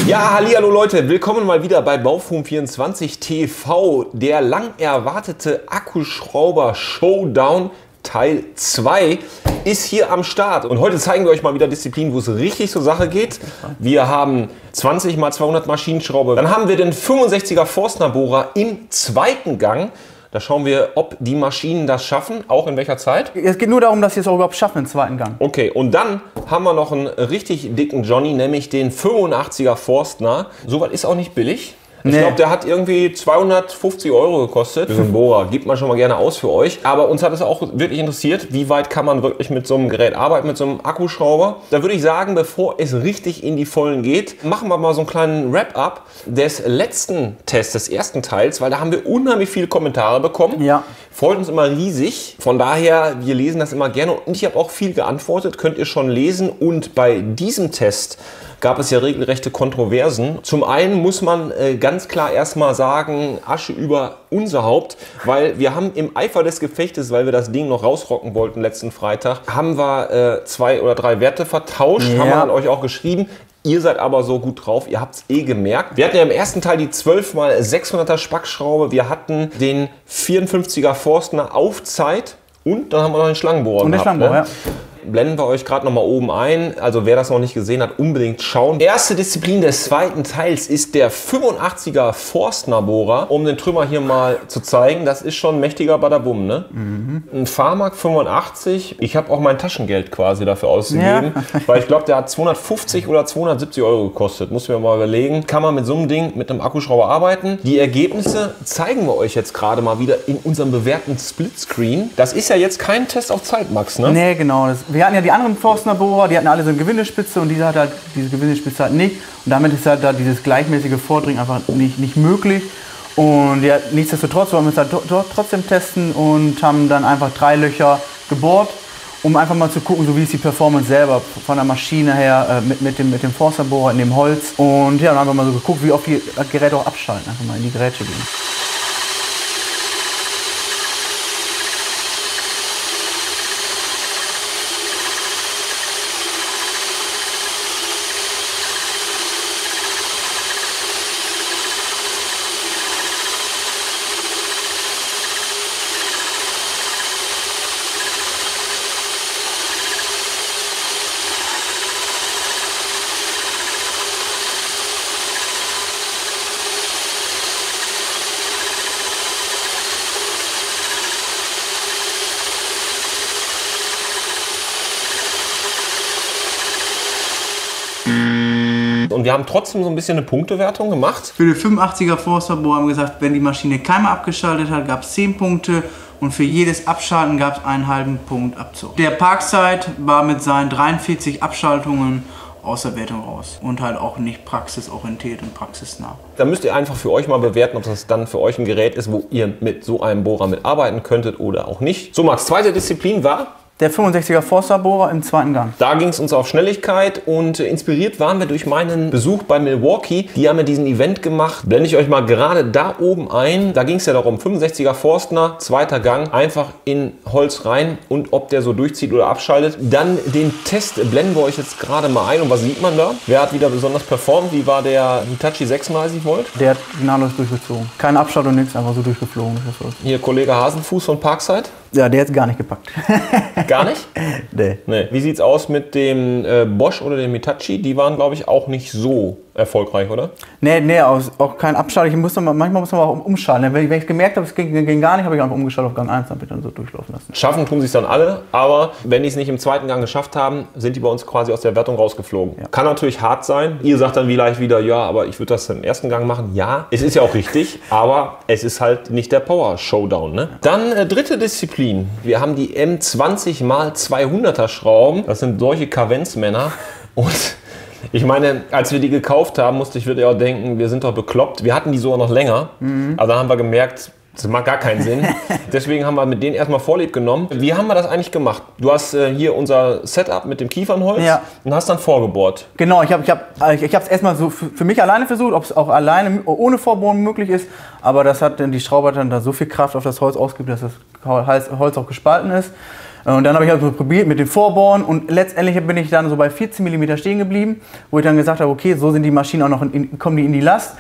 Ja, hallihallo Leute, willkommen mal wieder bei Baufum24 TV. Der lang erwartete Akkuschrauber Showdown Teil 2 ist hier am Start. Und heute zeigen wir euch mal wieder Disziplinen, wo es richtig zur Sache geht. Wir haben 20 x 200 Maschinenschraube. Dann haben wir den 65er Forstner Bohrer im zweiten Gang. Da schauen wir, ob die Maschinen das schaffen, auch in welcher Zeit. Es geht nur darum, dass sie es auch überhaupt schaffen im zweiten Gang. Okay, und dann haben wir noch einen richtig dicken Johnny, nämlich den 85er Forstner. Soweit ist auch nicht billig. Ich glaube, der hat irgendwie 250 € gekostet. Für so einen Bohrer. Gibt man schon mal gerne aus für euch. Aber uns hat es auch wirklich interessiert, wie weit kann man wirklich mit so einem Gerät arbeiten, mit so einem Akkuschrauber. Da würde ich sagen, bevor es richtig in die Vollen geht, machen wir mal so einen kleinen Wrap-up des letzten Tests, des ersten Teils, weil da haben wir unheimlich viele Kommentare bekommen. Ja. Freut uns immer riesig. Von daher, wir lesen das immer gerne und ich habe auch viel geantwortet, könnt ihr schon lesen. Und bei diesem Test gab es ja regelrechte Kontroversen. Zum einen muss man ganz klar erstmal sagen, Asche über unser Haupt, weil wir haben im Eifer des Gefechtes, weil wir das Ding noch rausrocken wollten letzten Freitag, haben wir 2 oder 3 Werte vertauscht, haben wir an euch auch geschrieben. Ihr seid aber so gut drauf, ihr habt es eh gemerkt. Wir hatten ja im ersten Teil die 12 x 600er Spackschraube, wir hatten den 54er Forstner auf Zeit und dann haben wir noch den Schlangenbohrer und gehabt. Schlangenbohrer, ja. Blenden wir euch gerade noch mal oben ein. Also wer das noch nicht gesehen hat, unbedingt schauen. Erste Disziplin des zweiten Teils ist der 85er Forstner Bohrer. Um den Trümmer hier mal zu zeigen, das ist schon ein mächtiger Badabum, ne? Ein Farmark 85. Ich habe auch mein Taschengeld quasi dafür ausgegeben, weil ich glaube, der hat 250 oder 270 € gekostet. Muss mir mal überlegen. Kann man mit so einem Ding, mit einem Akkuschrauber arbeiten? Die Ergebnisse zeigen wir euch jetzt gerade mal wieder in unserem bewährten Splitscreen. Das ist ja jetzt kein Test auf Zeit, Max, ne? Nee, genau. Wir hatten ja die anderen Forstner Bohrer, die hatten alle so eine Gewindespitze und diese hat halt diese Gewindespitze halt nicht. Und damit ist halt da dieses gleichmäßige Vordringen einfach nicht möglich. Und ja, nichtsdestotrotz wollen wir es halt trotzdem testen und haben dann einfach 3 Löcher gebohrt, um einfach mal zu gucken, so wie ist die Performance selber von der Maschine her mit dem Forstner Bohrer in dem Holz. Und ja, dann haben wir mal so geguckt, wie oft die Geräte auch abschalten, einfach mal in die Gerätsche gehen. Und wir haben trotzdem so ein bisschen eine Punktewertung gemacht. Für den 85er Forstner Bohrer haben wir gesagt, wenn die Maschine keinmal abgeschaltet hat, gab es 10 Punkte. Und für jedes Abschalten gab es einen halben Punkt Abzug. Der Parkside war mit seinen 43 Abschaltungen aus der Wertung raus. Und halt auch nicht praxisorientiert und praxisnah. Da müsst ihr einfach für euch mal bewerten, ob das dann für euch ein Gerät ist, wo ihr mit so einem Bohrer mitarbeiten könntet oder auch nicht. So, Max, zweite Disziplin war? Der 65er Forstner Bohrer im zweiten Gang. Da ging es uns auf Schnelligkeit und inspiriert waren wir durch meinen Besuch bei Milwaukee. Die haben ja diesen Event gemacht. Blende ich euch mal gerade da oben ein. Da ging es ja darum, 65er Forstner, zweiter Gang, einfach in Holz rein und ob der so durchzieht oder abschaltet. Dann den Test blenden wir euch jetzt gerade mal ein. Und was sieht man da? Wer hat wieder besonders performt? Wie war der Hitachi 36 Volt? Der hat gnadenlos durchgezogen. Kein Abschalt und nichts, einfach so durchgeflogen. Hier Kollege Hasenfuß von Parkside. Ja, der hat gar nicht gepackt. Gar nicht? Nee. Wie sieht es aus mit dem Bosch oder dem Hitachi? Die waren, glaube ich, auch nicht so erfolgreich, oder? Nee, auch kein Abschalten. Manchmal muss man auch umschalten. Wenn ich gemerkt habe, es ging gar nicht, habe ich einfach umgeschaltet auf Gang 1 und habe ich dann so durchlaufen lassen. Schaffen tun sie es dann alle, aber wenn die es nicht im zweiten Gang geschafft haben, sind die bei uns quasi aus der Wertung rausgeflogen. Ja. Kann natürlich hart sein. Ihr sagt dann vielleicht wieder, ja, aber ich würde das im ersten Gang machen. Ja, es ist ja auch richtig, aber es ist halt nicht der Power-Showdown. Ne? Dann dritte Disziplin. Wir haben die M20 x 200er Schrauben. Das sind solche Kavenzmänner und ich meine, als wir die gekauft haben, musste ich wirklich auch denken, wir sind doch bekloppt. Wir hatten die sogar noch länger, aber dann haben wir gemerkt, das macht gar keinen Sinn. Deswegen haben wir mit denen erstmal Vorlieb genommen. Wie haben wir das eigentlich gemacht? Du hast hier unser Setup mit dem Kiefernholz und hast dann vorgebohrt. Genau, ich hab es erstmal so für mich alleine versucht, ob es auch alleine ohne Vorbohren möglich ist. Aber das hat dann die Schraube dann da so viel Kraft auf das Holz ausgeübt, dass das Holz auch gespalten ist. Und dann habe ich also probiert mit dem Vorbohren und letztendlich bin ich dann so bei 14 mm stehen geblieben, wo ich dann gesagt habe, okay, so sind die Maschinen auch noch, kommen die in die Last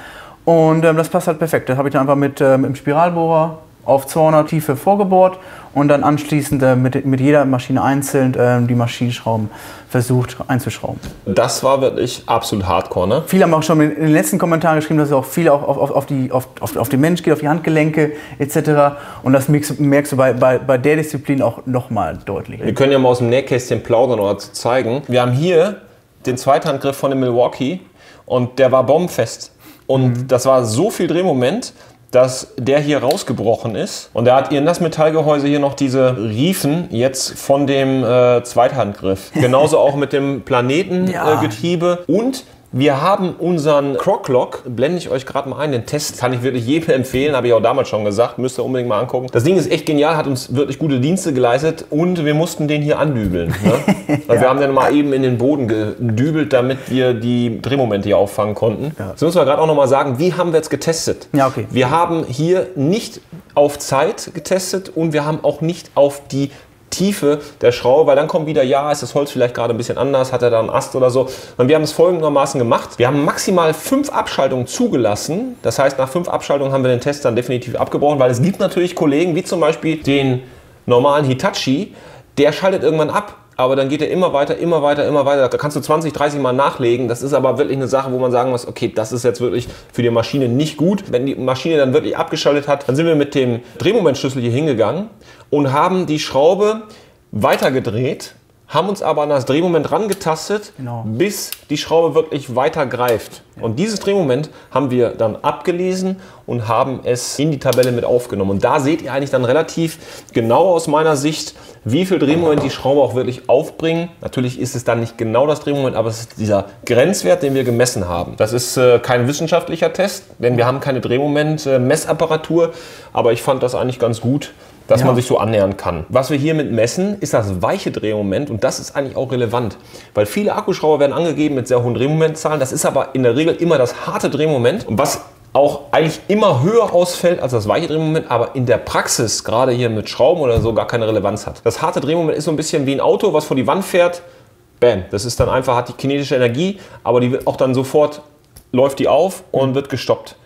und das passt halt perfekt. Das habe ich dann einfach mit dem Spiralbohrer auf 200 Tiefe vorgebohrt und dann anschließend mit jeder Maschine einzeln die Maschinenschrauben versucht einzuschrauben. Das war wirklich absolut hardcore, ne? Viele haben auch schon in den letzten Kommentaren geschrieben, dass es auch viel auf den Mensch geht, auf die Handgelenke etc. Und das merkst du bei der Disziplin auch nochmal deutlich. Wir können ja mal aus dem Nähkästchen plaudern oder zu zeigen. Wir haben hier den Zweithandgriff von dem Milwaukee und der war bombenfest. Und das war so viel Drehmoment, dass der hier rausgebrochen ist. Und er hat in das Metallgehäuse hier noch diese Riefen jetzt von dem Zweithandgriff. Genauso auch mit dem Planetengetriebe. Und wir haben unseren Croc-Lock, blende ich euch gerade mal ein, den Test kann ich wirklich jedem empfehlen, habe ich auch damals schon gesagt, müsst ihr unbedingt mal angucken. Das Ding ist echt genial, hat uns wirklich gute Dienste geleistet und wir mussten den hier andübeln. Ne? Weil wir haben den mal eben in den Boden gedübelt, damit wir die Drehmomente hier auffangen konnten. Ja. Jetzt müssen wir gerade auch noch mal sagen, wie haben wir jetzt getestet? Ja, okay. Wir haben hier nicht auf Zeit getestet und wir haben auch nicht auf die Tiefe der Schraube, weil dann kommt wieder, ja, ist das Holz vielleicht gerade ein bisschen anders, hat er da einen Ast oder so. Und wir haben es folgendermaßen gemacht. Wir haben maximal 5 Abschaltungen zugelassen. Das heißt, nach 5 Abschaltungen haben wir den Test dann definitiv abgebrochen, weil es gibt natürlich Kollegen, wie zum Beispiel den normalen Hitachi, der schaltet irgendwann ab. Aber dann geht er immer weiter, immer weiter, immer weiter. Da kannst du 20, 30 Mal nachlegen. Das ist aber wirklich eine Sache, wo man sagen muss, okay, das ist jetzt wirklich für die Maschine nicht gut. Wenn die Maschine dann wirklich abgeschaltet hat, dann sind wir mit dem Drehmomentschlüssel hier hingegangen und haben die Schraube weitergedreht, haben uns aber an das Drehmoment rangetastet, bis die Schraube wirklich weiter greift. Und dieses Drehmoment haben wir dann abgelesen und haben es in die Tabelle mit aufgenommen. Und da seht ihr eigentlich dann relativ genau aus meiner Sicht, wie viel Drehmoment die Schraube auch wirklich aufbringen. Natürlich ist es dann nicht genau das Drehmoment, aber es ist dieser Grenzwert, den wir gemessen haben. Das ist kein wissenschaftlicher Test, denn wir haben keine Drehmoment-Messapparatur, aber ich fand das eigentlich ganz gut, dass man sich so annähern kann. Was wir hiermit messen, ist das weiche Drehmoment und das ist eigentlich auch relevant, weil viele Akkuschrauber werden angegeben mit sehr hohen Drehmomentzahlen. Das ist aber in der Regel immer das harte Drehmoment und was auch eigentlich immer höher ausfällt als das weiche Drehmoment, aber in der Praxis, gerade hier mit Schrauben oder so, gar keine Relevanz hat. Das harte Drehmoment ist so ein bisschen wie ein Auto, was vor die Wand fährt. Bam, das ist dann einfach, hat die kinetische Energie, aber die wird auch dann sofort, läuft die auf und wird gestoppt.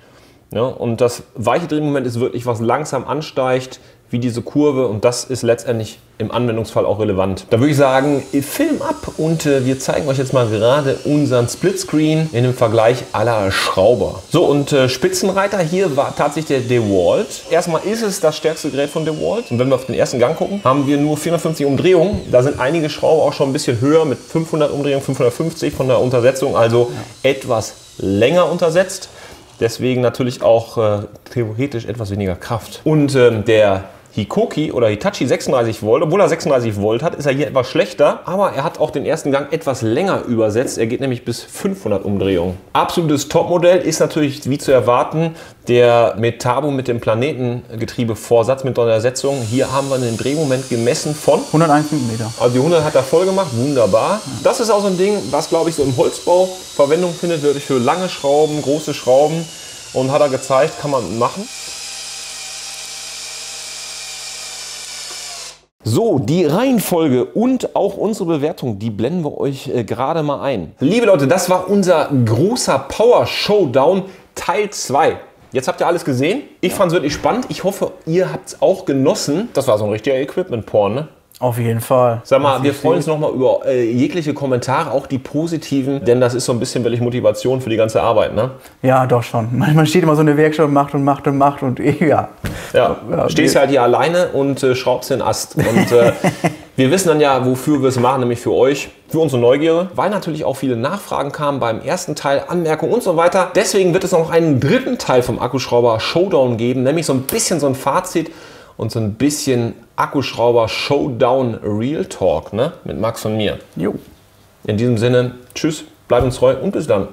Ja, und das weiche Drehmoment ist wirklich, was langsam ansteigt, wie diese Kurve, und das ist letztendlich im Anwendungsfall auch relevant. Da würde ich sagen, Film ab und wir zeigen euch jetzt mal gerade unseren Splitscreen in dem Vergleich aller Schrauber. So, und Spitzenreiter hier war tatsächlich der DeWalt. Erstmal ist es das stärkste Gerät von DeWalt und wenn wir auf den ersten Gang gucken, haben wir nur 450 Umdrehungen. Da sind einige Schrauber auch schon ein bisschen höher mit 500 Umdrehungen, 550 von der Untersetzung, also etwas länger untersetzt. Deswegen natürlich auch theoretisch etwas weniger Kraft. Und der Hikoki oder Hitachi 36 Volt, obwohl er 36 Volt hat, ist er hier etwas schlechter, aber er hat auch den ersten Gang etwas länger übersetzt. Er geht nämlich bis 500 Umdrehungen. Absolutes Topmodell ist natürlich, wie zu erwarten, der Metabo mit dem Planetengetriebevorsatz mit der Untersetzung. Hier haben wir einen Drehmoment gemessen von 101 mm. Also die 100 hat er voll gemacht, wunderbar. Das ist auch so ein Ding, was glaube ich so im Holzbau Verwendung findet, wirklich für lange Schrauben, große Schrauben, und hat er gezeigt, kann man machen. So, die Reihenfolge und auch unsere Bewertung, die blenden wir euch gerade mal ein. Liebe Leute, das war unser großer Power Showdown Teil 2. Jetzt habt ihr alles gesehen. Ich fand es wirklich spannend. Ich hoffe, ihr habt es auch genossen. Das war so ein richtiger Equipment-Porn, ne? Auf jeden Fall. Sag mal, wir freuen uns nochmal über jegliche Kommentare, auch die positiven, denn das ist so ein bisschen wirklich Motivation für die ganze Arbeit, ne? Ja, doch schon. Man steht immer so in der Werkstatt und macht und macht und macht und ja. Ja, stehst halt hier alleine und schraubst den Ast. Und wir wissen dann ja, wofür wir es machen, nämlich für euch, für unsere Neugierde, weil natürlich auch viele Nachfragen kamen beim ersten Teil, Anmerkungen und so weiter. Deswegen wird es noch einen dritten Teil vom Akkuschrauber Showdown geben, nämlich so ein bisschen so ein Fazit und so ein bisschen Akkuschrauber Showdown Real Talk, ne? Mit Max und mir. Jo. In diesem Sinne, tschüss, bleibt uns treu und bis dann.